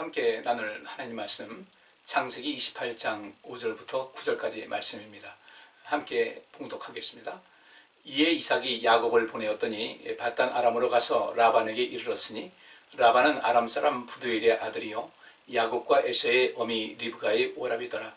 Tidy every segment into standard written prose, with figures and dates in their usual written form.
함께 나눌 하나님 말씀 창세기 28장 5절부터 9절까지 말씀입니다. 함께 봉독하겠습니다. 이에 이삭이 야곱을 보내었더니 밧단 아람으로 가서 라반에게 이르렀으니 라반은 아람 사람 부두엘의 아들이요 야곱과 에서의 어미 리브가의 오라비더라.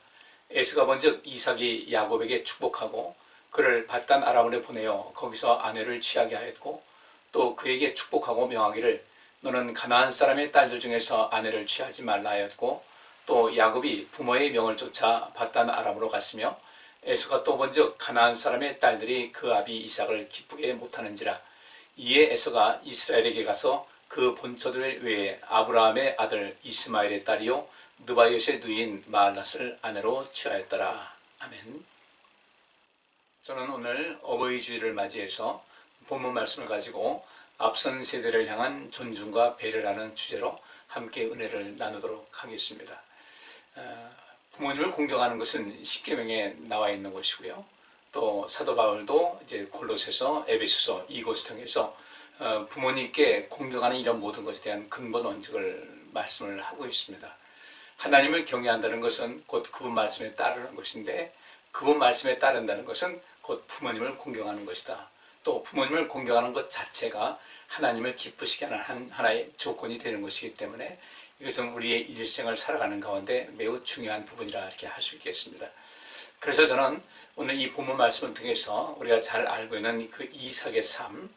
에서가 먼저 이삭이 야곱에게 축복하고 그를 밧단 아람으로 보내어 거기서 아내를 취하게 하였고 또 그에게 축복하고 명하기를 너는 가나안 사람의 딸들 중에서 아내를 취하지 말라 하였고 또 야곱이 부모의 명을 쫓아 밧단 아람으로 갔으며 에서가 또 먼저 가나안 사람의 딸들이 그 아비 이삭을 기쁘게 못하는지라. 이에 에서가 이스라엘에게 가서 그 본처들 외에 아브라함의 아들 이스마엘의 딸이요 느바이ot의 누이인 마알랏을 아내로 취하였더라. 아멘. 저는 오늘 어버이 주일을 맞이해서 본문 말씀을 가지고 앞선 세대를 향한 존중과 배려라는 주제로 함께 은혜를 나누도록 하겠습니다. 부모님을 공경하는 것은 십계명에 나와 있는 것이고요. 또 사도 바울도 이제 골로새서, 에베소서 이곳을 통해서 부모님께 공경하는 이런 모든 것에 대한 근본 원칙을 말씀을 하고 있습니다. 하나님을 경외한다는 것은 곧 그분 말씀에 따르는 것인데 그분 말씀에 따른다는 것은 곧 부모님을 공경하는 것이다. 또 부모님을 공경하는 것 자체가 하나님을 기쁘시게 하는 하나의 조건이 되는 것이기 때문에 이것은 우리의 일생을 살아가는 가운데 매우 중요한 부분이라 이렇게 할 수 있겠습니다. 그래서 저는 오늘 이 본문 말씀을 통해서 우리가 잘 알고 있는 그 이삭의 삶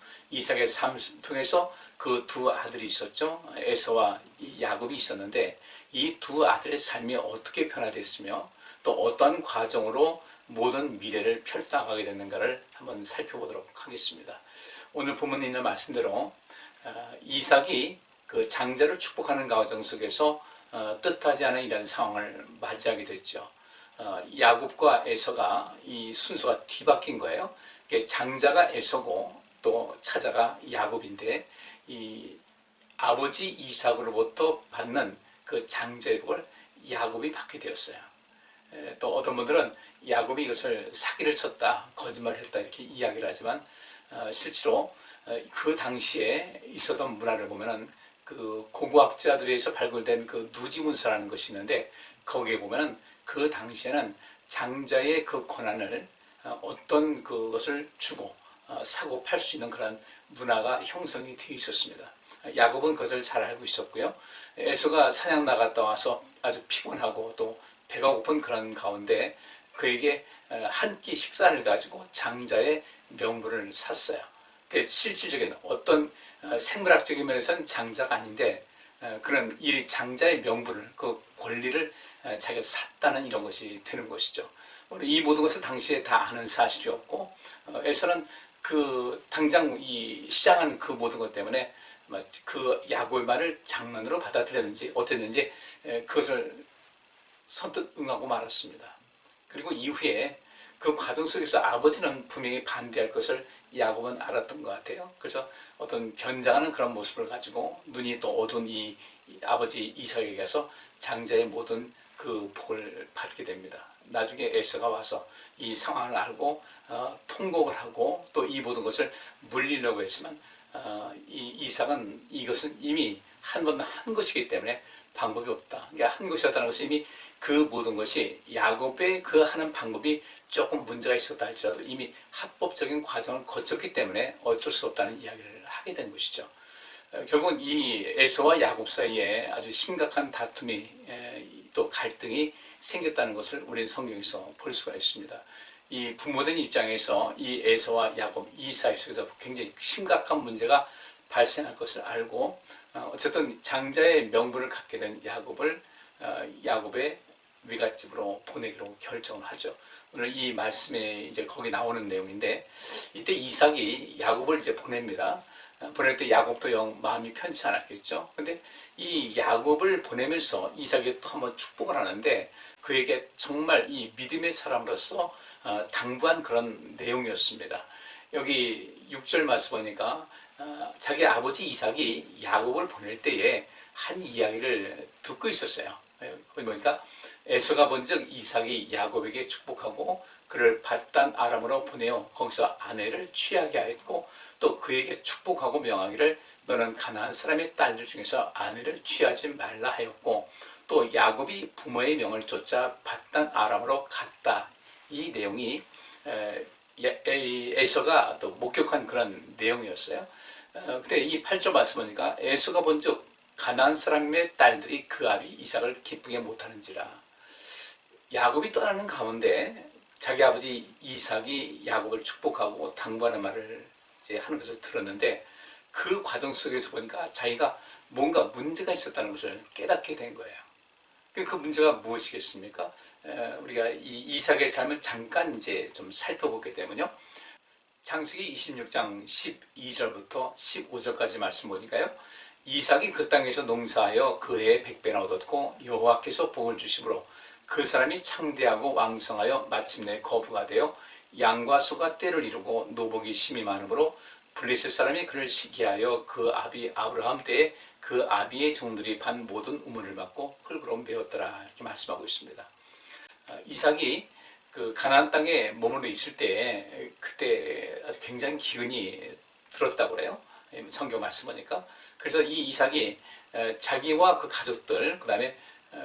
통해서 그 두 아들이 있었죠. 에서와 야곱이 있었는데 이 두 아들의 삶이 어떻게 변화됐으며 또 어떤 과정으로 모든 미래를 펼쳐나가게 됐는가를 한번 살펴보도록 하겠습니다. 오늘 본문에 있는 말씀대로 이삭이 그 장자를 축복하는 과정 속에서 뜻하지 않은 이런 상황을 맞이하게 됐죠. 야곱과 에서가 이 순서가 뒤바뀐 거예요. 장자가 에서고 또 차자가 야곱인데 이 아버지 이삭으로부터 받는 그 장자의 복을 야곱이 받게 되었어요. 또 어떤 분들은 야곱이 이것을 사기를 쳤다, 거짓말을 했다 이렇게 이야기를 하지만 실제로 그 당시에 있었던 문화를 보면은 그 고고학자들에 의해서 발굴된 그 누지문서라는 것이 있는데 거기에 보면은 그 당시에는 장자의 그 권한을 어떤 그것을 주고 사고 팔 수 있는 그런 문화가 형성이 되어 있었습니다. 야곱은 그것을 잘 알고 있었고요. 에서가 사냥 나갔다 와서 아주 피곤하고 또 배가 고픈 그런 가운데 그에게 한 끼 식사를 가지고 장자의 명분을 샀어요. 실질적인 어떤 생물학적인 면에서는 장자가 아닌데 그런 이 장자의 명분을 그 권리를 자기가 샀다는 이런 것이 되는 것이죠. 이 모든 것을 당시에 다 아는 사실이었고 에서는 그 당장 이 시장하는 그 모든 것 때문에 그 야곱의 말을 장난으로 받아들였는지 어땠는지 그것을 선뜻 응하고 말았습니다. 그리고 이후에 그 과정 속에서 아버지는 분명히 반대할 것을 야곱은 알았던 것 같아요. 그래서 어떤 변장하는 그런 모습을 가지고 눈이 또 어두운 이 아버지 이삭에게 가서 장자의 모든 그 복을 받게 됩니다. 나중에 에서가 와서 이 상황을 알고 통곡을 하고 또 이 모든 것을 물리려고 했지만 이 이삭은 이것은 이미 한 번 한 것이기 때문에 방법이 없다. 그러니까 한 것이었다는 것이 이미 그 모든 것이 야곱의 그 하는 방법이 조금 문제가 있었다 할지라도 이미 합법적인 과정을 거쳤기 때문에 어쩔 수 없다는 이야기를 하게 된 것이죠. 결국은 이 에서와 야곱 사이에 아주 심각한 다툼이 또 갈등이 생겼다는 것을 우리 성경에서 볼 수가 있습니다. 이 부모된 입장에서 이 에서와 야곱 이 사이 속에서 굉장히 심각한 문제가 발생할 것을 알고 어쨌든 장자의 명분을 갖게 된 야곱을 야곱의 위갓집으로 보내기로 결정을 하죠. 오늘 이 말씀에 이제 거기 나오는 내용인데 이때 이삭이 야곱을 이제 보냅니다. 보낼 때 야곱도 영 마음이 편치 않았겠죠. 근데 이 야곱을 보내면서 이삭이 또 한번 축복을 하는데 그에게 정말 이 믿음의 사람으로서 당부한 그런 내용이었습니다. 여기 6절 말씀 보니까 자기 아버지 이삭이 야곱을 보낼 때에 한 이야기를 듣고 있었어요. 거기 보니까 에서가 먼저 이삭이 야곱에게 축복하고 그를 밧단 아람으로 보내어 거기서 아내를 취하게 하였고 또 그에게 축복하고 명하기를 너는 가나안 사람의 딸들 중에서 아내를 취하지 말라 하였고, 또 야곱이 부모의 명을 쫓아 밧단 아람으로 갔다. 이 내용이 에서가 또 목격한 그런 내용이었어요. 근데 이 8절 말씀 보니까 에서가 본즉 가나안 사람의 딸들이 그 아비 이삭을 기쁘게 못하는지라. 야곱이 떠나는 가운데 자기 아버지 이삭이 야곱을 축복하고 당부하는 말을 이제 하는 것을 들었는데, 그 과정 속에서 보니까 자기가 뭔가 문제가 있었다는 것을 깨닫게 된 거예요. 그 문제가 무엇이겠습니까? 우리가 이 이삭의 삶을 잠깐 이제 좀 살펴보게 되면요. 창세기 26장 12절부터 15절까지 말씀 보니까요. 이삭이 그 땅에서 농사하여 그 해에 100배나 얻었고 여호와께서 복을 주심으로 그 사람이 창대하고 왕성하여 마침내 거부가 되어 양과 소가 떼를 이루고 노복이 심히 많으므로 블레셋 사람이 그를 시기하여 그 아비 아브라함 때에 그 아비의 종들이 반 모든 우물을 받고 흙으로 메었더라. 이렇게 말씀하고 있습니다. 이삭이 그 가나안 땅에 머물러 있을 때 그때 아주 굉장히 기근이 들었다고 그래요. 성경 말씀 보니까. 그래서 이 이삭이 자기와 그 가족들, 그 다음에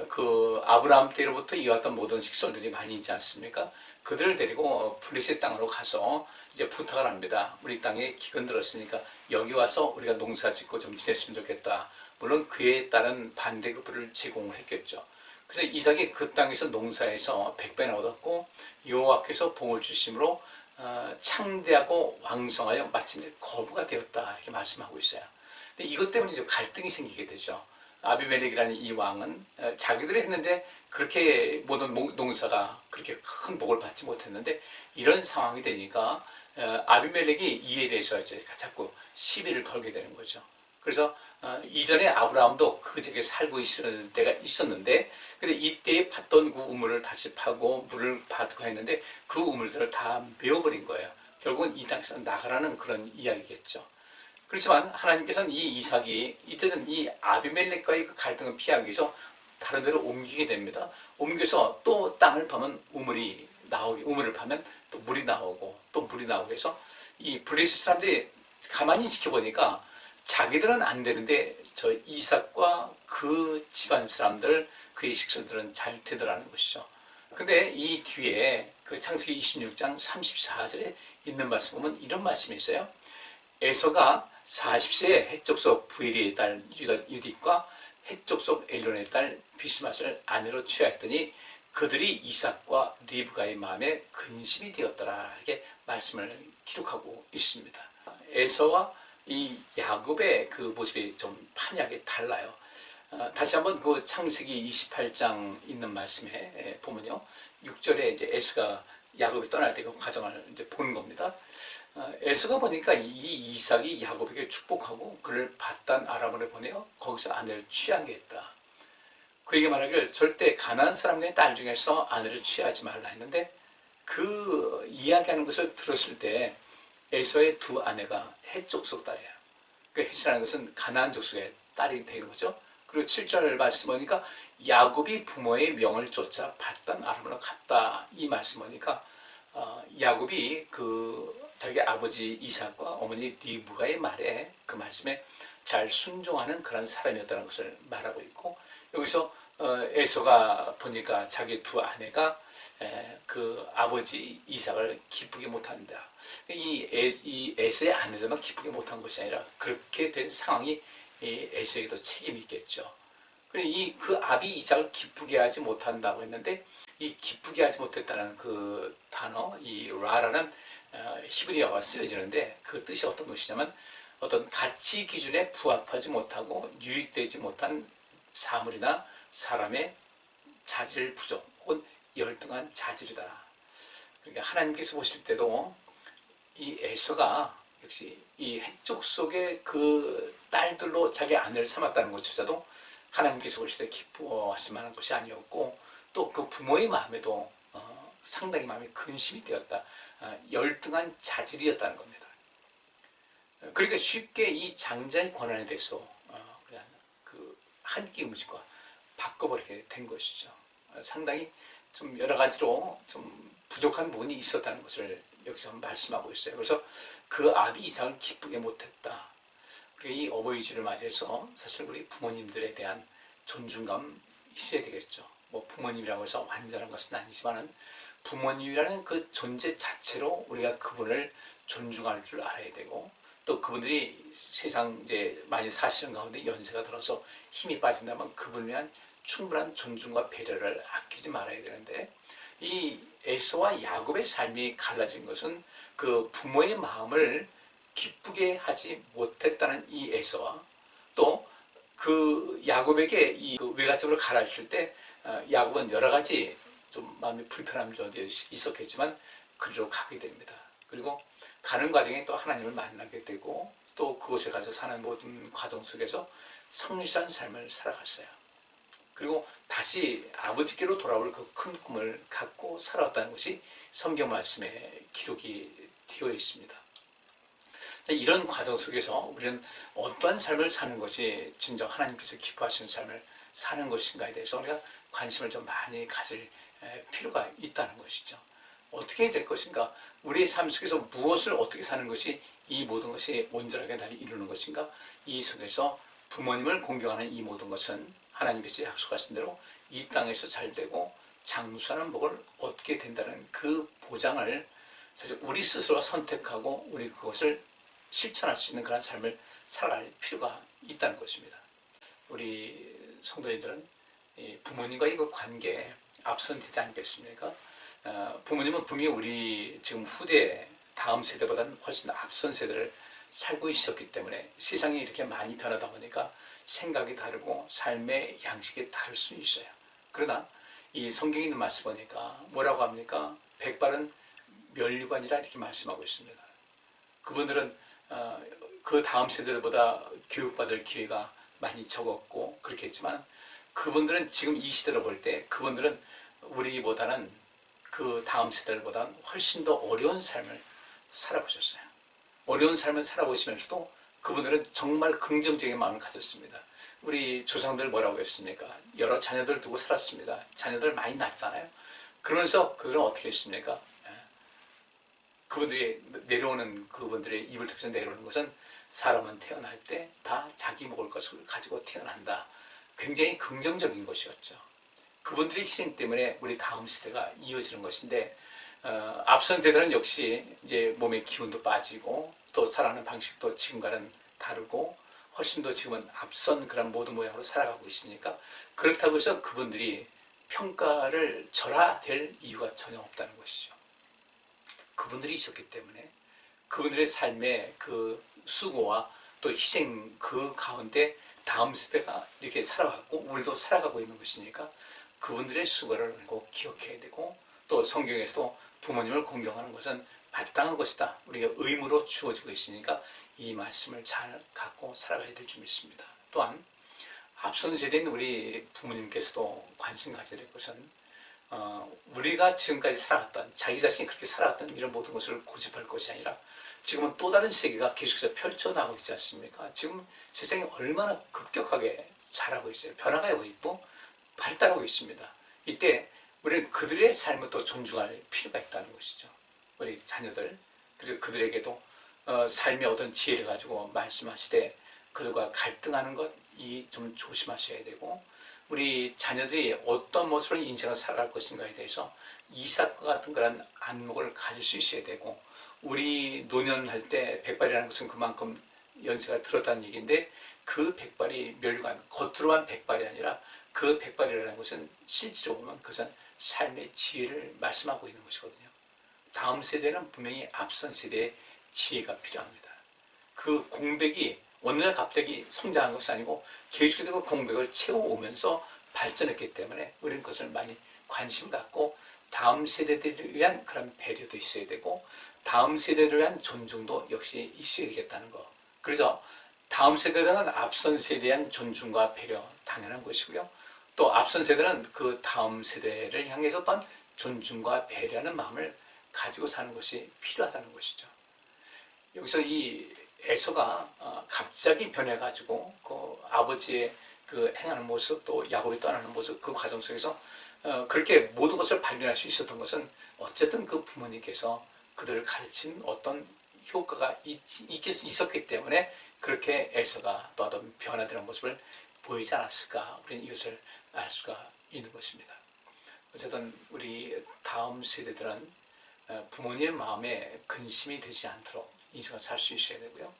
그 아브라함 때로부터 이어왔던 모든 식솔들이 많이 있지 않습니까? 그들을 데리고 블레셋 땅으로 가서 이제 부탁을 합니다. 우리 땅에 기근 들었으니까 여기 와서 우리가 농사 짓고 좀 지냈으면 좋겠다. 물론 그에 따른 반대급부를 제공을 했겠죠. 그래서 이삭이 그 땅에서 농사해서 100배나 얻었고 여호와께서 복을 주심으로 창대하고 왕성하여 마침내 거부가 되었다. 이렇게 말씀하고 있어요. 근데 이것 때문에 이제 갈등이 생기게 되죠. 아비멜렉이라는 이 왕은 자기들이 했는데 그렇게 모든 농사가 그렇게 큰 복을 받지 못했는데, 이런 상황이 되니까 아비멜렉이 이에 대해서 이제 자꾸 시비를 걸게 되는 거죠. 그래서 이전에 아브라함도 그 지역에 살고 있을 때가 있었는데, 근데 이때 팠던 그 우물을 다시 파고 물을 받고 했는데 그 우물들을 다 메워버린 거예요. 결국은 이 땅에서 나가라는 그런 이야기겠죠. 그렇지만 하나님께서는 이 이삭이 이제는 이 아비멜렉과의 그 갈등을 피하기 위해서 다른 데로 옮기게 됩니다. 옮겨서 또 땅을 파면 우물을 파면 또 물이 나오고 또 물이 나오고 해서 이 블레셋 사람들이 가만히 지켜보니까 자기들은 안 되는데 저 이삭과 그 집안 사람들, 그의 식구들은 잘 되더라는 것이죠. 근데 이 뒤에 그 창세기 26장 34절에 있는 말씀 보면 이런 말씀이 있어요. 에서가 40세에 헷족속 부엘리의 딸 유딧과 헷족속 엘론의 딸 비스맛을 아내로 취하였더니 그들이 이삭과 리브가의 마음에 근심이 되었더라. 이렇게 말씀을 기록하고 있습니다. 에서와 이 야곱의 그 모습이 좀 판이하게 달라요. 다시 한번 그 창세기 28장 있는 말씀에 보면요. 6절에 이제 에서가 야곱이 떠날 때 그 과정을 이제 보는 겁니다. 에서가 보니까 이 이삭이 야곱에게 축복하고 그를 밧단 아람으로 보내어 거기서 아내를 취하게 했다. 그에게 말하기를 절대 가나안 사람의 딸 중에서 아내를 취하지 말라 했는데, 그 이야기하는 것을 들었을 때 에서의 두 아내가 헷 족속 딸이에요. 그 헷이라는 것은 가나안 족속의 딸이 되는 거죠. 그리고 7절 말씀 보니까 야곱이 부모의 명을 쫓아 밧단 아람으로 갔다. 이 말씀 보니까 야곱이 그 자기 아버지 이삭과 어머니 리브가의 말에, 그 말씀에 잘 순종하는 그런 사람이었다는 것을 말하고 있고, 여기서 에서가 보니까 자기 두 아내가 그 아버지 이삭을 기쁘게 못한다. 이 에서의 아내들만 기쁘게 못한 것이 아니라 그렇게 된 상황이 에서에게도 책임이 있겠죠. 그리고 그 아비 이삭을 기쁘게 하지 못한다고 했는데, 이 기쁘게 하지 못했다는 그 단어, 이 라라는 히브리어가 쓰여지는데 그 뜻이 어떤 것이냐면 어떤 가치 기준에 부합하지 못하고 유익되지 못한 사물이나 사람의 자질 부족 혹은 열등한 자질이다. 그러니까 하나님께서 보실 때도 이 에서가 역시 이 헷족 속의 그 딸들로 자기 아내를 삼았다는 것조차도 하나님께서 보실 때 기뻐하실 만한 것이 아니었고, 또 그 부모의 마음에도 상당히 마음이 근심이 되었다. 열등한 자질이었다는 겁니다. 그러니까 쉽게 이 장자의 권한에 대해서 그냥 그 한 끼 음식과 바꿔버리게 된 것이죠. 상당히 좀 여러 가지로 좀 부족한 부분이 있었다는 것을 여기서 말씀하고 있어요. 그래서 그 아비 이삭을 기쁘게 못했다. 우리가 이 어버이주를 맞이해서 사실 우리 부모님들에 대한 존중감 있어야 되겠죠. 뭐 부모님이라고 해서 완전한 것은 아니지만은 부모님이라는 그 존재 자체로 우리가 그분을 존중할 줄 알아야 되고, 또 그분들이 세상 이제 많이 사시는 가운데 연세가 들어서 힘이 빠진다면 그분을 위한 충분한 존중과 배려를 아끼지 말아야 되는데, 이 에서와 야곱의 삶이 갈라진 것은 그 부모의 마음을 기쁘게 하지 못했다는 이 에서와, 또 그 야곱에게 이 외갓집으로 가라 했을 때 야곱은 여러 가지 좀 마음이 불편함이 좀 있었겠지만 그리로 가게 됩니다. 그리고 가는 과정에 또 하나님을 만나게 되고, 또 그곳에 가서 사는 모든 과정 속에서 성실한 삶을 살아갔어요. 그리고 다시 아버지께로 돌아올 그 큰 꿈을 갖고 살아왔다는 것이 성경 말씀에 기록이 되어 있습니다. 이런 과정 속에서 우리는 어떠한 삶을 사는 것이 진정 하나님께서 기뻐하시는 삶을 사는 것인가에 대해서 우리가 관심을 좀 많이 가질 필요가 있다는 것이죠. 어떻게 해야 될 것인가? 우리의 삶 속에서 무엇을 어떻게 사는 것이 이 모든 것이 온전하게 나를 이루는 것인가? 이 속에서 부모님을 공경하는 이 모든 것은 하나님께서 약속하신 대로 이 땅에서 잘 되고 장수하는 복을 얻게 된다는 그 보장을 사실 우리 스스로 선택하고 우리 그것을 실천할 수 있는 그런 삶을 살아갈 필요가 있다는 것입니다. 우리 성도님들은 부모님과의 그 관계에 앞선 세대 아니겠습니까? 부모님은 분명히 우리 지금 후대 다음 세대보다는 훨씬 앞선 세대를 살고 있었기 때문에 세상이 이렇게 많이 변하다 보니까 생각이 다르고 삶의 양식이 다를 수 있어요. 그러나 이 성경에 있는 말씀 보니까 뭐라고 합니까? 백발은 면류관이라 이렇게 말씀하고 있습니다. 그분들은 그 다음 세대들보다 교육받을 기회가 많이 적었고 그렇겠지만 그분들은 지금 이 시대로 볼 때 그분들은 우리보다는 그 다음 세대들보다는 훨씬 더 어려운 삶을 살아보셨어요. 어려운 삶을 살아보시면서도 그분들은 정말 긍정적인 마음을 가졌습니다. 우리 조상들 뭐라고 했습니까? 여러 자녀들 두고 살았습니다. 자녀들 많이 낳잖아요. 그러면서 그들은 어떻게 했습니까? 그분들이 내려오는 그분들의 입을 통해서 내려오는 것은 사람은 태어날 때 다 자기 먹을 것을 가지고 태어난다. 굉장히 긍정적인 것이었죠. 그분들의 희생 때문에 우리 다음 세대가 이어지는 것인데 앞선 세대는 역시 이제 몸의 기운도 빠지고 또 살아가는 방식도 지금과는 다르고 훨씬 더 지금은 앞선 그런 모든 모양으로 살아가고 있으니까 그렇다고 해서 그분들이 평가를 절하될 이유가 전혀 없다는 것이죠. 그분들이 있었기 때문에 그분들의 삶의 그 수고와 또 희생 그 가운데 다음 세대가 이렇게 살아갔고 우리도 살아가고 있는 것이니까 그분들의 수고를 꼭 기억해야 되고, 또 성경에서도 부모님을 공경하는 것은 마땅한 것이다. 우리가 의무로 주어지고 있으니까 이 말씀을 잘 갖고 살아가야 될 줄 믿습니다. 또한 앞선 세대인 우리 부모님께서도 관심 가져야 될 것은 우리가 지금까지 살아왔던 자기 자신이 그렇게 살아왔던 이런 모든 것을 고집할 것이 아니라 지금은 또 다른 세계가 계속해서 펼쳐나가고 있지 않습니까? 지금 세상이 얼마나 급격하게 자라고 있어요. 변화가고 있고 발달하고 있습니다. 이때 우리는 그들의 삶을 또 존중할 필요가 있다는 것이죠. 우리 자녀들, 그래서 그들에게도 삶의 어떤 지혜를 가지고 말씀하시되 그들과 갈등하는 것 이 좀 조심하셔야 되고, 우리 자녀들이 어떤 모습으로 인생을 살아갈 것인가에 대해서 이삭과 같은 그런 안목을 가질 수 있어야 되고, 우리 노년할 때 백발이라는 것은 그만큼 연세가 들었다는 얘기인데 그 백발이 멸관, 겉으로만 백발이 아니라 그 백발이라는 것은 실제로 보면 그것은 삶의 지혜를 말씀하고 있는 것이거든요. 다음 세대는 분명히 앞선 세대의 지혜가 필요합니다. 그 공백이 어느 날 갑자기 성장한 것이 아니고 계속해서 그 공백을 채워오면서 발전했기 때문에 우리는 그것을 많이 관심 갖고 다음 세대들을 위한 그런 배려도 있어야 되고 다음 세대를 위한 존중도 역시 있어야 되겠다는 거. 그래서 다음 세대들은 앞선 세대에 대한 존중과 배려 당연한 것이고요. 또 앞선 세대는 그 다음 세대를 향해서 어떤 존중과 배려하는 마음을 가지고 사는 것이 필요하다는 것이죠. 여기서 이 에서가 갑자기 변해가지고 그 아버지의 그 행하는 모습 또 야곱이 떠나는 모습 그 과정 속에서 그렇게 모든 것을 발견할 수 있었던 것은 어쨌든 그 부모님께서 그들을 가르친 어떤 효과가 있었기 때문에 그렇게 에서가 또 어떤 변화되는 모습을 보이지 않았을까, 우리는 이것을 알 수가 있는 것입니다. 어쨌든 우리 다음 세대들은 부모님의 마음에 근심이 되지 않도록 인생을 살 수 있어야 되고요.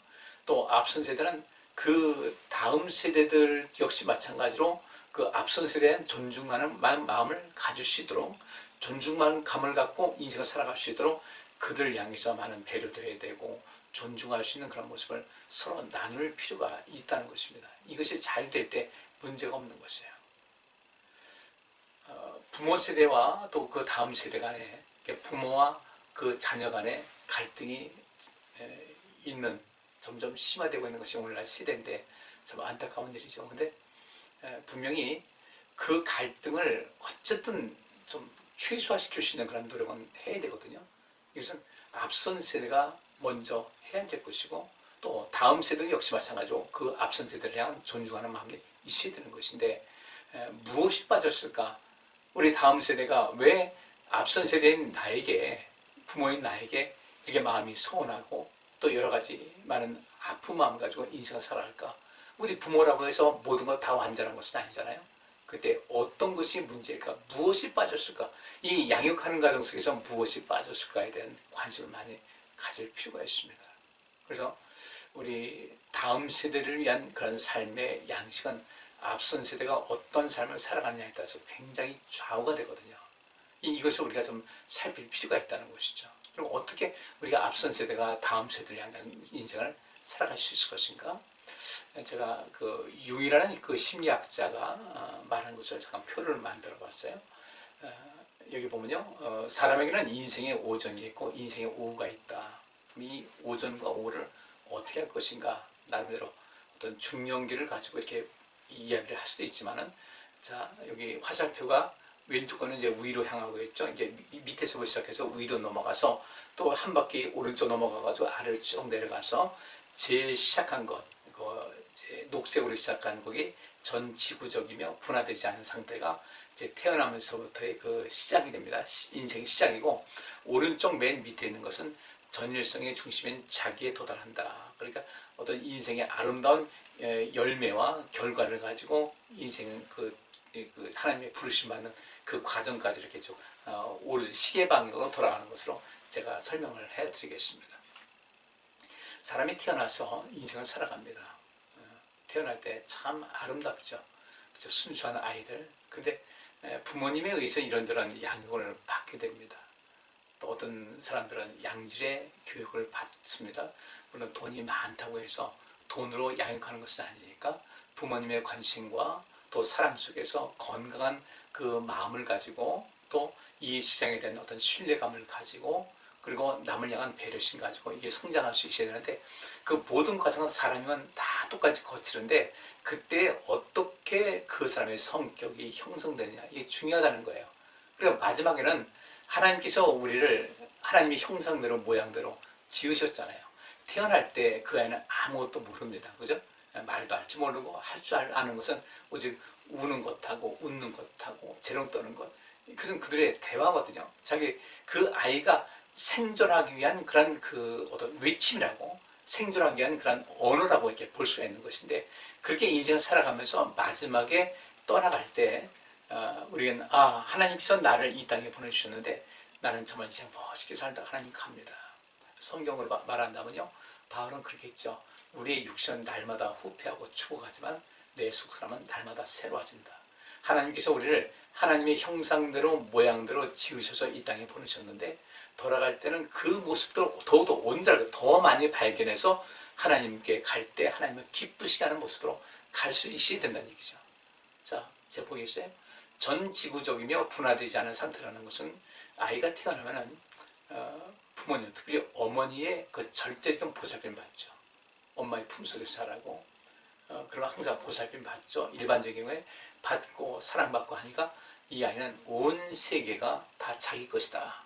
또 앞선 세대는 그 다음 세대들 역시 마찬가지로 그 앞선 세대에 존중하는 마음을 가질 수 있도록, 존중하는 감을 갖고 인생을 살아갈 수 있도록 그들 향해서 많은 배려도 해야 되고 존중할 수 있는 그런 모습을 서로 나눌 필요가 있다는 것입니다. 이것이 잘 될 때 문제가 없는 것이에요. 부모 세대와 또 그 다음 세대 간에, 부모와 그 자녀 간에 갈등이 있는, 점점 심화되고 있는 것이 오늘날 시대인데 참 안타까운 일이죠. 근데 분명히 그 갈등을 어쨌든 좀 최소화시킬 수 있는 그런 노력은 해야 되거든요. 이것은 앞선 세대가 먼저 해야 될 것이고, 또 다음 세대도 역시 마찬가지로 그 앞선 세대를 향한 존중하는 마음이 있어야 되는 것인데, 무엇이 빠졌을까? 우리 다음 세대가 왜 앞선 세대인 나에게, 부모인 나에게 이렇게 마음이 서운하고 또 여러 가지 많은 아픈 마음 가지고 인생을 살아갈까? 우리 부모라고 해서 모든 것 다 완전한 것은 아니잖아요. 그때 어떤 것이 문제일까? 무엇이 빠졌을까? 이 양육하는 과정 속에서 무엇이 빠졌을까에 대한 관심을 많이 가질 필요가 있습니다. 그래서 우리 다음 세대를 위한 그런 삶의 양식은 앞선 세대가 어떤 삶을 살아가느냐에 따라서 굉장히 좌우가 되거든요. 이것을 우리가 좀 살필 필요가 있다는 것이죠. 그럼 어떻게 우리가 앞선 세대가 다음 세대를 향한 인생을 살아갈 수 있을 것인가? 제가 그 유이라는 그 심리학자가 말한 것을 잠깐 표를 만들어 봤어요. 여기 보면요, 사람에게는 인생의 오전이 있고 인생의 오후가 있다. 이 오전과 오후를 어떻게 할 것인가, 나름대로 어떤 중년기를 가지고 이렇게 이야기를 할 수도 있지만은, 자, 여기 화살표가 왼쪽 거는 이제 위로 향하고 있죠. 이게 밑에서 시작해서 위로 넘어가서 또 한 바퀴 오른쪽 넘어가가지고 아래로 쭉 내려가서 제일 시작한 것, 그 이제 녹색으로 시작한 곡이 전 지구적이며 분화되지 않은 상태가 이제 태어나면서부터의 그 시작이 됩니다. 인생의 시작이고, 오른쪽 맨 밑에 있는 것은 전일성의 중심인 자기에 도달한다. 그러니까 어떤 인생의 아름다운 열매와 결과를 가지고 인생은 그 하나님의 부르심 받는 그 과정까지 이렇게 좀 시계 방향으로 돌아가는 것으로 제가 설명을 해드리겠습니다. 사람이 태어나서 인생을 살아갑니다. 태어날 때 참 아름답죠. 그렇죠? 순수한 아이들. 근데 부모님에 의해서 이런저런 양육을 받게 됩니다. 또 어떤 사람들은 양질의 교육을 받습니다. 물론 돈이 많다고 해서 돈으로 양육하는 것은 아니니까 부모님의 관심과 또 사랑 속에서 건강한 그 마음을 가지고, 또 이 시장에 대한 어떤 신뢰감을 가지고, 그리고 남을 향한 배려심 가지고 이게 성장할 수 있어야 되는데, 그 모든 과정은 사람이면 다 똑같이 거치는데 그때 어떻게 그 사람의 성격이 형성되느냐, 이게 중요하다는 거예요. 그리고 마지막에는 하나님께서 우리를 하나님의 형상대로 모양대로 지으셨잖아요. 태어날 때 그 아이는 아무것도 모릅니다. 그죠? 말도 할 줄 모르고 할 줄 아는 것은 오직 우는 것하고 웃는 것하고 재롱 떠는 것. 그것은 그들의 대화거든요. 그 아이가 생존하기 위한 그런 그 어떤 외침이라고, 생존하기 위한 그런 언어라고 이렇게 볼 수가 있는 것인데, 그렇게 인생을 살아가면서 마지막에 떠나갈 때 우리는 하나님께서 나를 이 땅에 보내주셨는데 나는 정말 인생 멋있게 살다 하나님 갑니다. 성경으로 말한다면요, 바울은 그렇게 했죠. 우리의 육신은 날마다 후패하고 죽어가지만 내 속사람은 날마다 새로워진다. 하나님께서 우리를 하나님의 형상대로 모양대로 지으셔서 이 땅에 보내셨는데, 돌아갈 때는 그 모습도 더욱더 온전하게 더 많이 발견해서 하나님께 갈 때 하나님을 기쁘시게 하는 모습으로 갈 수 있어야 된다는 얘기죠. 자, 제가 보겠어요? 전 지구적이며 분화되지 않은 상태라는 것은 아이가 태어나면은 부모님, 특히 어머니의 그 절대적인 보살핌 받죠. 엄마의 품속에서 자라고, 그러면 항상 보살핌 받죠. 일반적인 경우에 받고 사랑받고 하니까 이 아이는 온 세계가 다 자기 것이다.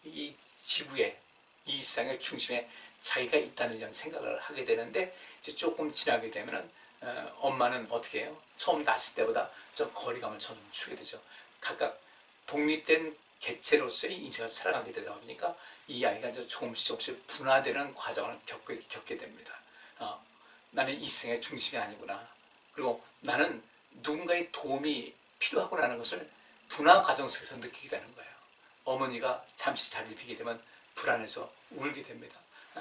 이 지구에, 이 세상의 중심에 자기가 있다는 이런 생각을 하게 되는데, 이제 조금 지나게 되면은 엄마는 어떻게 해요? 처음 낳았을 때보다 좀 거리감을 주게 되죠. 각각 독립된 개체로서의 인생을 살아가게 되다 보니까 이 아이가 이제 조금씩 분화되는 과정을 겪게 됩니다. 나는 이 세상의 중심이 아니구나. 그리고 나는 누군가의 도움이 필요하구나라는 것을 분화 과정 속에서 느끼게 되는 거예요. 어머니가 잠시 자리를 비게 되면 불안해서 울게 됩니다.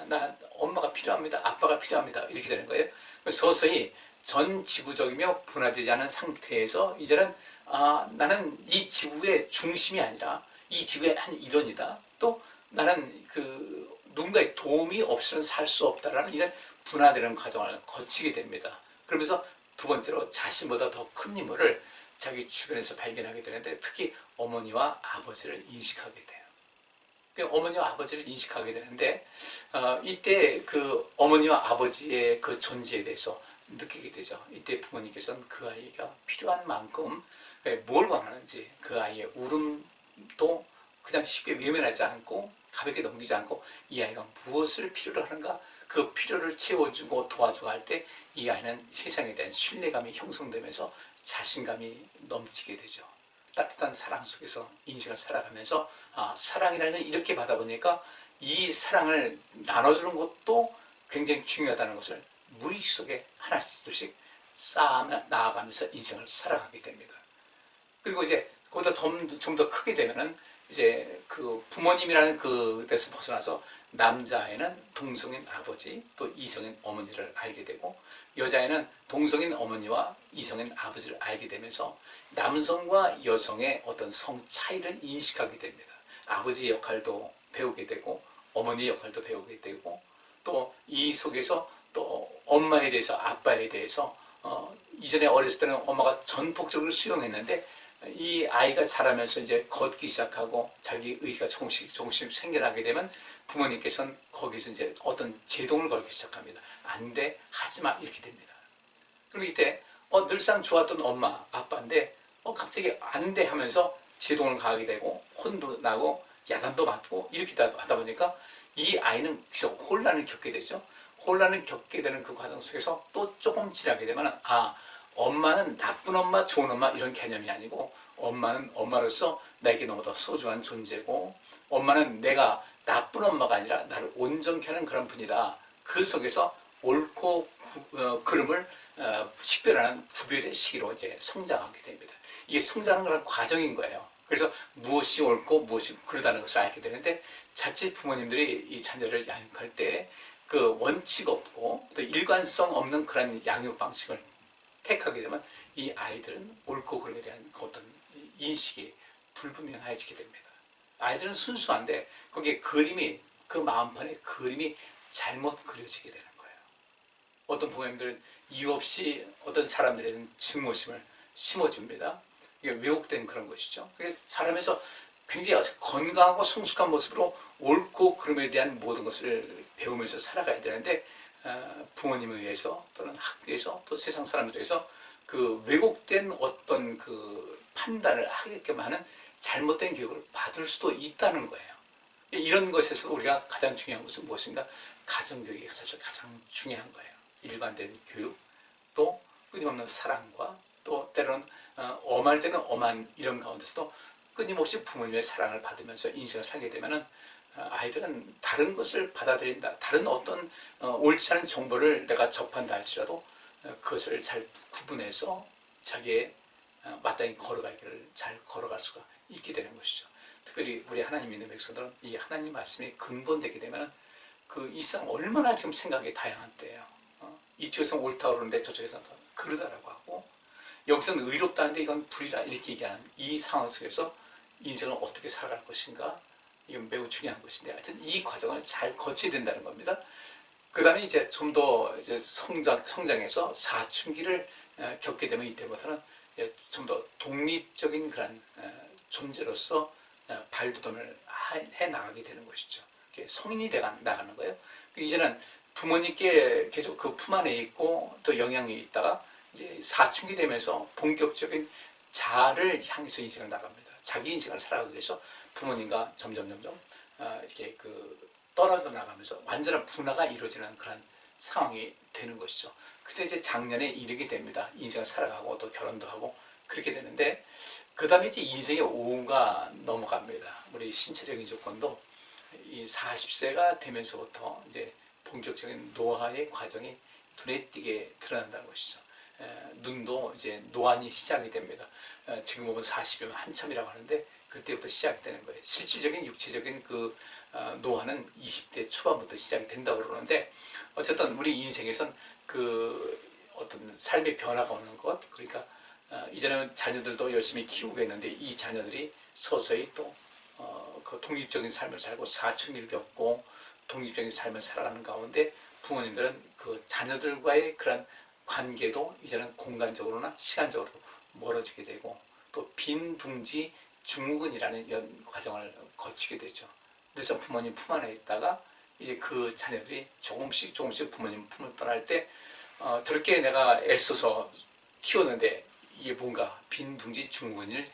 나 엄마가 필요합니다. 아빠가 필요합니다. 이렇게 되는 거예요. 서서히 전 지구적이며 분화되지 않은 상태에서 이제는 나는 이 지구의 중심이 아니라 이 지구의 한 일원이다. 또 나는 누군가의 도움이 없이는 살 수 없다라는 이런 분화되는 과정을 거치게 됩니다. 그러면서 두 번째로 자신보다 더 큰 인물을 자기 주변에서 발견하게 되는데 특히 어머니와 아버지를 인식하게 돼요. 어머니와 아버지를 인식하게 되는데 이때 그 어머니와 아버지의 그 존재에 대해서 느끼게 되죠. 이때 부모님께서는 그 아이가 필요한 만큼 뭘 원하는지 그 아이의 울음도 그냥 쉽게 외면하지 않고 가볍게 넘기지 않고 이 아이가 무엇을 필요로 하는가 그 필요를 채워주고 도와주고 할 때 이 아이는 세상에 대한 신뢰감이 형성되면서 자신감이 넘치게 되죠. 따뜻한 사랑 속에서 인생을 살아가면서 사랑이라는 걸 이렇게 받아보니까 이 사랑을 나눠주는 것도 굉장히 중요하다는 것을 무의식 속에 하나씩 둘씩 쌓아 나아가면서 인생을 살아가게 됩니다. 그리고 이제 거기다 좀 더 크게 되면은 이제 그 부모님이라는 그 데서 벗어나서 남자아이는 동성인 아버지 또 이성인 어머니를 알게 되고 여자아이는 동성인 어머니와 이성인 아버지를 알게 되면서 남성과 여성의 어떤 성 차이를 인식하게 됩니다. 아버지의 역할도 배우게 되고 어머니의 역할도 배우게 되고 또 이 속에서 또 엄마에 대해서 아빠에 대해서 이전에 어렸을 때는 엄마가 전폭적으로 수용했는데 이 아이가 자라면서 이제 걷기 시작하고 자기 의지가 조금씩 생겨나게 되면 부모님께서는 거기서 이제 어떤 제동을 걸기 시작합니다. 안 돼, 하지 마 이렇게 됩니다. 그리고 이때 늘상 좋았던 엄마, 아빠인데 갑자기 안 돼 하면서 제동을 가하게 되고 혼도 나고 야단도 맞고 이렇게 하다 보니까 이 아이는 계속 혼란을 겪게 되죠. 혼란을 겪게 되는 그 과정 속에서 또 조금 지나게 되면 엄마는 나쁜 엄마, 좋은 엄마 이런 개념이 아니고 엄마는 엄마로서 나에게 너무나 소중한 존재고 엄마는 내가 나쁜 엄마가 아니라 나를 온전케 하는 그런 분이다. 그 속에서 옳고 그름을 식별하는 구별의 시기로 이제 성장하게 됩니다. 이게 성장하는 그런 과정인 거예요. 그래서 무엇이 옳고 무엇이 그르다는 것을 알게 되는데 자칫 부모님들이 이 자녀를 양육할 때 그 원칙 없고 또 일관성 없는 그런 양육 방식을 택하게 되면 이 아이들은 옳고 그름에 대한 어떤 인식이 불분명해지게 됩니다. 아이들은 순수한데 거기에 그림이 그 마음판에 그림이 잘못 그려지게 되는 거예요. 어떤 부모님들은 이유 없이 어떤 사람들에는 증오심을 심어줍니다. 이게 왜곡된 그런 것이죠. 그래서 자라면서 굉장히 건강하고 성숙한 모습으로 옳고 그름에 대한 모든 것을 배우면서 살아가야 되는데 부모님에 의해서 또는 학교에서 또 세상 사람들에 의해서 그 왜곡된 어떤 그 판단을 하게끔 하는 잘못된 교육을 받을 수도 있다는 거예요. 이런 것에서 우리가 가장 중요한 것은 무엇인가? 가정교육이 사실 가장 중요한 거예요. 일관된 교육, 또 끊임없는 사랑과 또 때로는 엄할 때는 엄한 이런 가운데서도 끊임없이 부모님의 사랑을 받으면서 인생을 살게 되면은 아이들은 다른 것을 받아들인다. 다른 어떤 옳지 않은 정보를 내가 접한다 할지라도 그것을 잘 구분해서 자기의 마땅히 걸어갈 길을 잘 걸어갈 수가 있게 되는 것이죠. 특별히 우리 하나님 믿는 백성들은 이 하나님 말씀이 근본되게 되면 그 이 세상 얼마나 지금 생각이 다양한 때예요. 이쪽에서는 옳다고 그러는데 저쪽에서는 그러다라고 하고 여기서는 의롭다는데 이건 불이라 이렇게 얘기하는 이 상황 속에서 인생을 어떻게 살아갈 것인가 이건 매우 중요한 것인데 하여튼 이 과정을 잘 거쳐야 된다는 겁니다. 그 다음에 이제 좀 더 이제 성장해서 사춘기를 겪게 되면 이때부터는 좀 더 독립적인 그런 존재로서 발돋움을 해 나가게 되는 것이죠. 성인이 돼 나가는 거예요. 이제는 부모님께 계속 그 품 안에 있고 또 영향이 있다가 이제 사춘기 되면서 본격적인 자아를 향해서 인생을 나갑니다. 자기 인생을 살아가기 위해서 부모님과 점점 이렇게 떨어져 나가면서 완전한 분화가 이루어지는 그런 상황이 되는 것이죠. 그래서 이제 작년에 이르게 됩니다. 인생을 살아가고 또 결혼도 하고 그렇게 되는데 그 다음에 이제 인생의 오후가 넘어갑니다. 우리 신체적인 조건도 이 40세가 되면서부터 이제 본격적인 노화의 과정이 눈에 띄게 드러난다는 것이죠. 눈도 이제 노안이 시작이 됩니다. 지금 보면 40이면 한참이라고 하는데 그때부터 시작이 되는 거예요. 실질적인 육체적인 그 노안은 20대 초반부터 시작이 된다고 그러는데 어쨌든 우리 인생에선 그 어떤 삶의 변화가 오는 것, 그러니까 이제는 자녀들도 열심히 키우고 있는데 이 자녀들이 서서히 또 그 독립적인 삶을 살고 사춘기를 겪고 독립적인 삶을 살아가는 가운데 부모님들은 그 자녀들과의 그런 관계도 이제는 공간적으로나 시간적으로도 멀어지게 되고 또 빈둥지 증후군이라는 과정을 거치게 되죠. 그래서 부모님 품 안에 있다가 이제 그 자녀들이 조금씩 부모님 품을 떠날 때 저렇게 내가 애써서 키웠는데 이게 뭔가 빈둥지 증후군을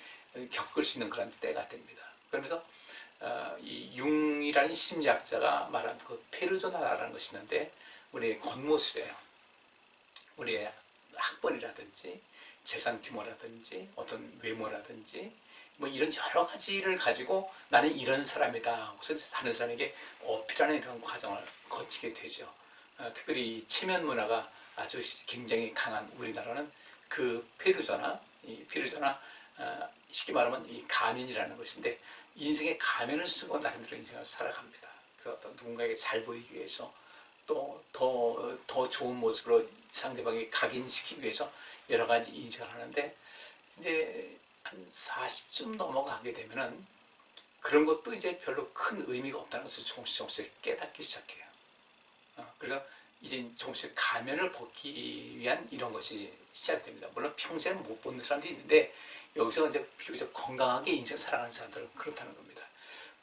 겪을 수 있는 그런 때가 됩니다. 그러면서 이 융이라는 심리학자가 말한 그 페르소나라는 것이 있는데 우리의 겉모습이에요. 우리의 학벌이라든지 재산 규모라든지 어떤 외모라든지 뭐 이런 여러 가지를 가지고 나는 이런 사람이다. 그래서 다른 사람에게 어필하는 이런 과정을 거치게 되죠. 특별히 체면 문화가 아주 굉장히 강한 우리나라는 그 페르소나 쉽게 말하면 이 가면이라는 것인데 인생의 가면을 쓰고 나름대로 인생을 살아갑니다. 그래서 또 누군가에게 잘 보이기 위해서 또 더 좋은 모습으로 상대방에게 각인시키기 위해서 여러 가지 인식을 하는데 이제 한 40쯤 넘어가게 되면은 그런 것도 이제 별로 큰 의미가 없다는 것을 조금씩 깨닫기 시작해요. 그래서 이제 조금씩 가면을 벗기 위한 이런 것이 시작됩니다. 물론 평생 못 보는 사람도 있는데 여기서 이제 비교적 건강하게 인생 살아가는 사람들은 그렇다는 겁니다.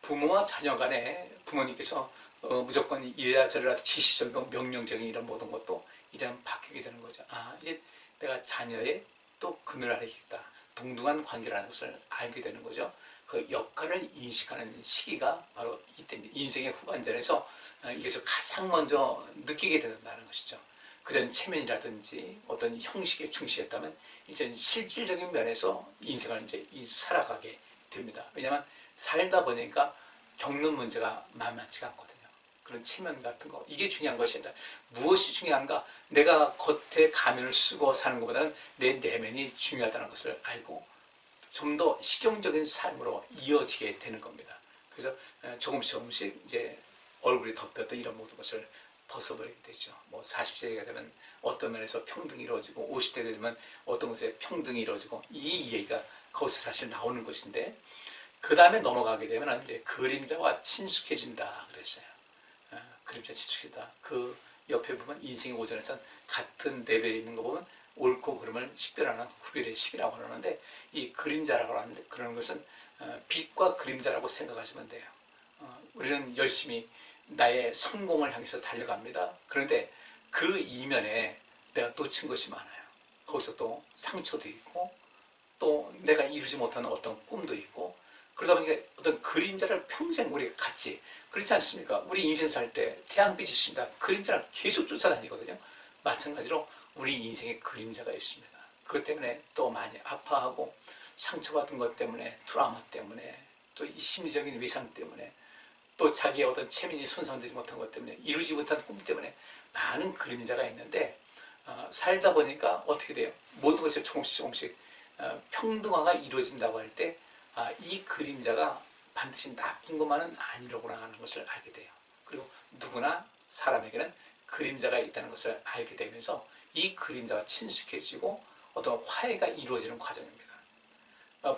부모와 자녀 간에 부모님께서 무조건 이래라 저래라 지시적이고 명령적인 이런 모든 것도 이제는 바뀌게 되는 거죠. 이제 내가 자녀의 또 그늘 아래 있다. 동등한 관계라는 것을 알게 되는 거죠. 그 역할을 인식하는 시기가 바로 이때입니다. 인생의 후반전에서 이것을 가장 먼저 느끼게 된다는 것이죠. 그전 체면이라든지 어떤 형식에 충실했다면 이제 실질적인 면에서 인생을 이제 살아가게 됩니다. 왜냐하면 살다 보니까 겪는 문제가 만만치가 않거든요. 그런 체면 같은 거 이게 중요한 것입니다. 무엇이 중요한가? 내가 겉에 가면을 쓰고 사는 것보다는 내 내면이 중요하다는 것을 알고 좀 더 실용적인 삶으로 이어지게 되는 겁니다. 그래서 조금씩 이제 얼굴이 덮였던 이런 모든 것을 벗어버리게 되죠. 뭐 40세가 되면 어떤 면에서 평등이 이루어지고 50대 되면 어떤 것에 평등이 이루어지고 이 얘기가 거기서 사실 나오는 것인데 그 다음에 넘어가게 되면 이제 그림자와 친숙해진다 그랬어요. 그림자 친숙해진다. 그 옆에 보면 인생의 오전에선 같은 레벨에 있는 거 보면 옳고 그름을 식별하는 구별의 식이라고 하는데 이 그림자라고 하는데 그런 것은 빛과 그림자라고 생각하시면 돼요. 우리는 열심히 나의 성공을 향해서 달려갑니다. 그런데 그 이면에 내가 놓친 것이 많아요. 거기서 또 상처도 있고 또 내가 이루지 못하는 어떤 꿈도 있고 그러다 보니까 어떤 그림자를 평생 우리가 같이 그렇지 않습니까? 우리 인생 살 때 태양빛이 있습니다. 그림자를 계속 쫓아다니거든요. 마찬가지로 우리 인생에 그림자가 있습니다. 그것 때문에 또 많이 아파하고 상처받은 것 때문에 트라우마 때문에 또 이 심리적인 위상 때문에 또 자기의 어떤 체면이 손상되지 못한 것 때문에 이루지 못한 꿈 때문에 많은 그림자가 있는데 살다 보니까 어떻게 돼요? 모든 것이 조금씩 평등화가 이루어진다고 할 때 이 그림자가 반드시 나쁜 것만은 아니라고 하는 것을 알게 돼요. 그리고 누구나 사람에게는 그림자가 있다는 것을 알게 되면서 이 그림자가 친숙해지고 어떤 화해가 이루어지는 과정입니다.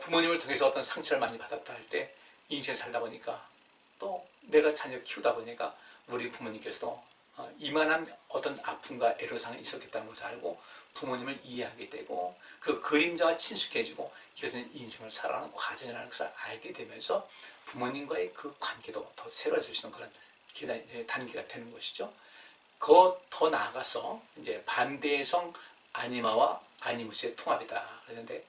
부모님을 통해서 어떤 상처를 많이 받았다 할 때 인생 살다 보니까 또 내가 자녀 키우다 보니까 우리 부모님께서도 이만한 어떤 아픔과 애로사항이 있었겠다는 것을 알고 부모님을 이해하게 되고 그 그림자와 친숙해지고 이것은 인생을 살아가는 과정이라는 것을 알게 되면서 부모님과의 그 관계도 더 새로워질 수 있는 그런 단계가 되는 것이죠. 더 나아가서 이제 반대의 성 아니마와 아니무스의 통합이다. 그랬는데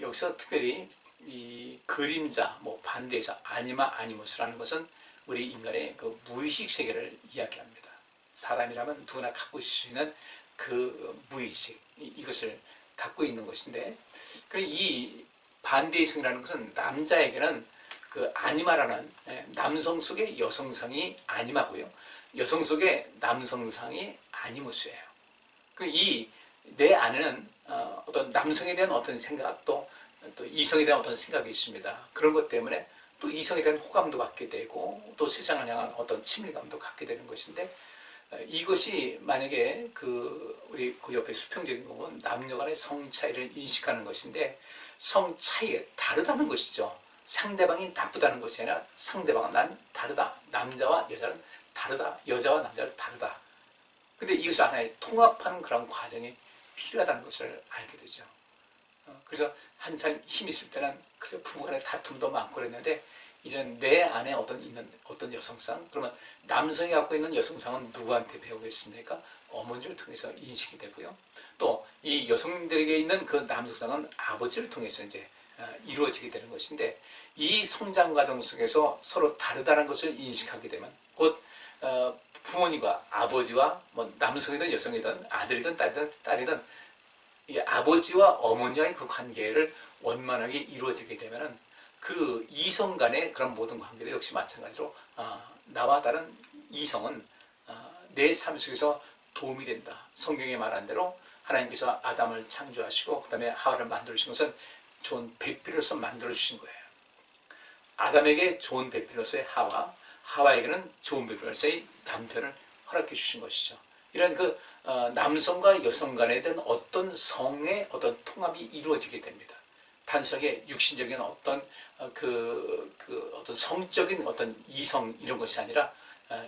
여기서 특별히 이 그림자, 뭐 반대에서 아니마, 아니무스라는 것은 우리 인간의 그 무의식 세계를 이야기합니다. 사람이라면 누구나 갖고 있을 수 있는 그 무의식, 이것을 갖고 있는 것인데, 이 반대의 성이라는 것은 남자에게는 그 아니마라는 남성 속의 여성상이 아니마고요. 여성 속의 남성상이 아니무스예요. 그 이 내 안에는 어떤 남성에 대한 어떤 생각도 또 이성에 대한 어떤 생각이 있습니다. 그런 것 때문에 또 이성에 대한 호감도 갖게 되고 또 세상을 향한 어떤 친밀감도 갖게 되는 것인데 이것이 만약에 우리 그 옆에 수평적인 부분 남녀 간의 성 차이를 인식하는 것인데 성 차이가 다르다는 것이죠. 상대방이 나쁘다는 것이 아니라 상대방은 난 다르다. 남자와 여자는 다르다. 여자와 남자는 다르다. 근데 이것을 하나의 통합하는 그런 과정이 필요하다는 것을 알게 되죠. 그래서 한참 힘 있을 때는 그래서 부부간의 다툼도 많고 그랬는데 이제는 내 안에 있는 어떤 여성상, 그러면 남성이 갖고 있는 여성상은 누구한테 배우겠습니까? 어머니를 통해서 인식이 되고요. 또 이 여성들에게 있는 그 남성상은 아버지를 통해서 이제 이루어지게 되는 것인데 이 성장 과정 속에서 서로 다르다는 것을 인식하게 되면 곧 부모님과 아버지와 뭐 남성이든 여성이든 아들이든 딸이든 이 아버지와 어머니와의 그 관계를 원만하게 이루어지게 되면은 그 이성 간의 그런 모든 관계도 역시 마찬가지로 나와 다른 이성은 내 삶 속에서 도움이 된다. 성경에 말한 대로 하나님께서 아담을 창조하시고 그 다음에 하와를 만들어주신 것은 좋은 배필로서 만들어주신 거예요. 아담에게 좋은 배필로서의 하와에게는 좋은 배필로서의 남편을 허락해 주신 것이죠. 이런 남성과 여성 간에 대한 어떤 성의 어떤 통합이 이루어지게 됩니다. 단순하게 육신적인 어떤 어떤 성적인 어떤 이성 이런 것이 아니라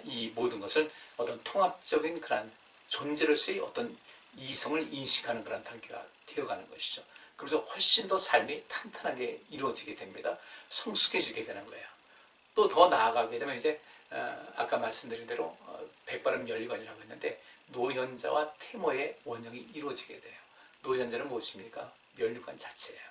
이 모든 것을 어떤 통합적인 그런 존재로서의 어떤 이성을 인식하는 그런 단계가 되어가는 것이죠. 그래서 훨씬 더 삶이 탄탄하게 이루어지게 됩니다. 성숙해지게 되는 거예요. 또 더 나아가게 되면 이제 아까 말씀드린 대로 백발은 연리관이라고 했는데 노현자와 태모의 원형이 이루어지게 돼요. 노현자는 무엇입니까? 면류관 자체예요.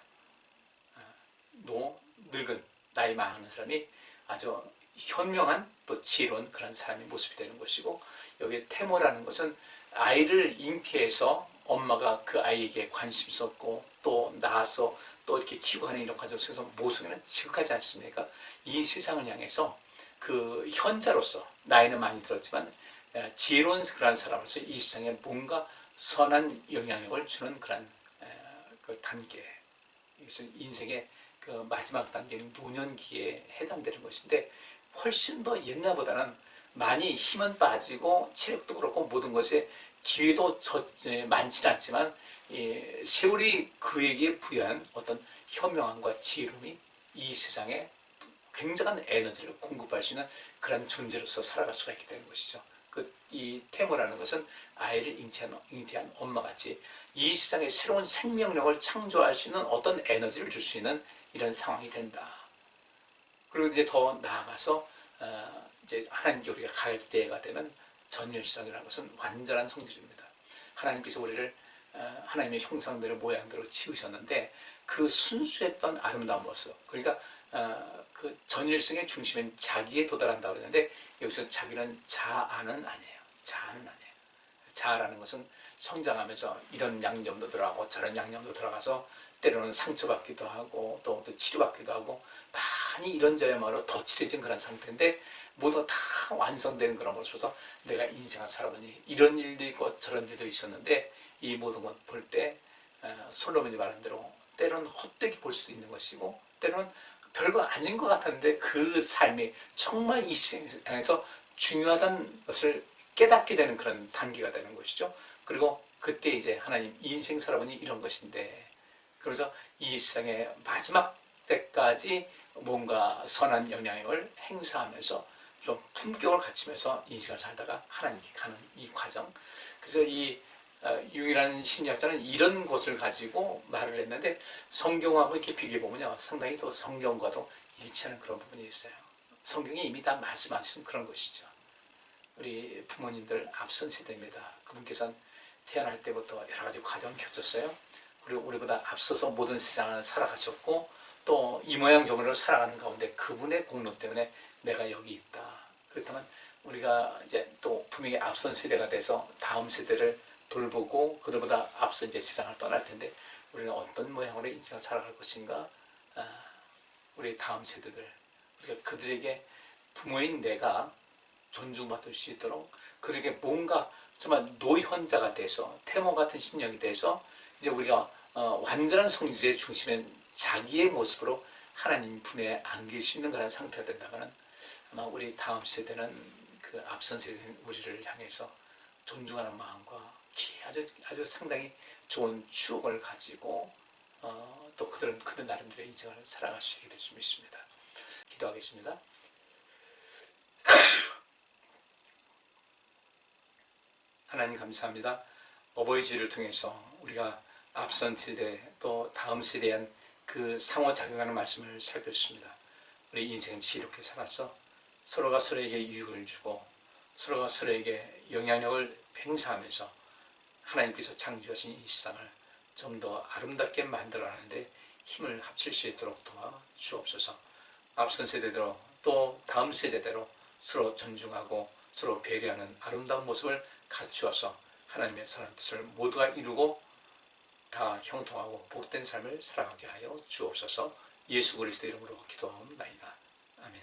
늙은 나이 많은 사람이 아주 현명한 또 지혜로운 그런 사람의 모습이 되는 것이고 여기 태모라는 것은 아이를 잉태해서 엄마가 그 아이에게 관심 쏟고 또 낳아서 또 이렇게 키우고 하는 이런 과정 속에서 모성애는 지극하지 않습니까? 이 세상을 향해서 그 현자로서 나이는 많이 들었지만 지혜로운 그런 사람으로서 이 세상에 뭔가 선한 영향력을 주는 그런 그 단계, 이것은 인생의 그 마지막 단계인 노년기에 해당되는 것인데 훨씬 더 옛날보다는 많이 힘은 빠지고 체력도 그렇고 모든 것에 기회도 많지는 않지만 세월이 그에게 부여한 어떤 현명함과 지혜로움이 이 세상에 굉장한 에너지를 공급할 수 있는 그런 존재로서 살아갈 수가 있게 되는 것이죠. 이 태모라는 것은 아이를 잉태한 엄마같이 이 세상에 새로운 생명력을 창조할 수 있는 어떤 에너지를 줄 수 있는 이런 상황이 된다. 그리고 이제 더 나아가서 이제 하나님께 우리가 갈 때가 되면 전율성이라는 것은 완전한 성질입니다. 하나님께서 우리를 하나님의 형상대로 모양대로 지으셨는데 그 순수했던 아름다운 모습, 그러니까 그 전일성의 중심엔 자기에 도달한다고 그러는데 여기서 자기는 자아는 아니에요. 자아는 아니에요. 자아라는 것은 성장하면서 이런 양념도 들어가고 저런 양념도 들어가서 때로는 상처받기도 하고 또 치료받기도 하고 많이 이런저런으로 더 칠해진 그런 상태인데 모두 다 완성된 그런 모습으로서 내가 인생을 살아보니 이런 일도 있고 저런 일도 있었는데 이 모든 것 볼 때 솔로몬이 말한 대로 때로는 헛되게 볼 수도 있는 것이고 때로는 별거 아닌 것 같았는데 그 삶이 정말 이 세상에서 중요하다는 것을 깨닫게 되는 그런 단계가 되는 것이죠. 그리고 그때 이제 하나님 인생 살아보니 이런 것인데 그래서 이 세상의 마지막 때까지 뭔가 선한 영향력을 행사하면서 좀 품격을 갖추면서 인생을 살다가 하나님께 가는 이 과정. 그래서 이 융이라는 심리학자는 이런 것을 가지고 말을 했는데 성경하고 이렇게 비교해보면요 상당히 또 성경과도 일치하는 그런 부분이 있어요. 성경이 이미 다 말씀하신 그런 것이죠. 우리 부모님들 앞선 세대입니다. 그분께서는 태어날 때부터 여러 가지 과정을 겪었어요. 그리고 우리보다 앞서서 모든 세상을 살아가셨고 또 이 모양 저 모양으로 살아가는 가운데 그분의 공로 때문에 내가 여기 있다. 그렇다면 우리가 이제 또 분명히 앞선 세대가 돼서 다음 세대를 돌보고 그들보다 앞서 이제 세상을 떠날 텐데 우리는 어떤 모양으로 인생을 살아갈 것인가? 우리 다음 세대들, 우리가 그들에게 부모인 내가 존중받을 수 있도록 그들에게 뭔가 정말 노현자가 돼서 태모 같은 심령이 돼서 이제 우리가 완전한 성질의 중심엔 자기의 모습으로 하나님 품에 안길 수 있는 그런 상태가 된다면 아마 우리 다음 세대는 그 앞선 세대인 우리를 향해서 존중하는 마음과 아주 상당히 좋은 추억을 가지고 또 그들은 그들 나름대로의 인생을 살아갈 수 있게 될 수 있습니다. 기도하겠습니다. 하나님 감사합니다. 어버이 주일을 통해서 우리가 앞선 세대 또 다음 세대에 대한 그 상호작용하는 말씀을 살폈습니다. 우리 인생은 지혜롭게 살아서 서로가 서로에게 유익을 주고 서로가 서로에게 영향력을 행사하면서 하나님께서 창조하신 이 세상을 좀 더 아름답게 만들어가는데 힘을 합칠 수 있도록 도와주옵소서. 앞선 세대대로 또 다음 세대대로 서로 존중하고 서로 배려하는 아름다운 모습을 갖추어서 하나님의 선한 뜻을 모두가 이루고 다 형통하고 복된 삶을 살아가게 하여 주옵소서. 예수 그리스도 이름으로 기도하옵나이다. 아멘.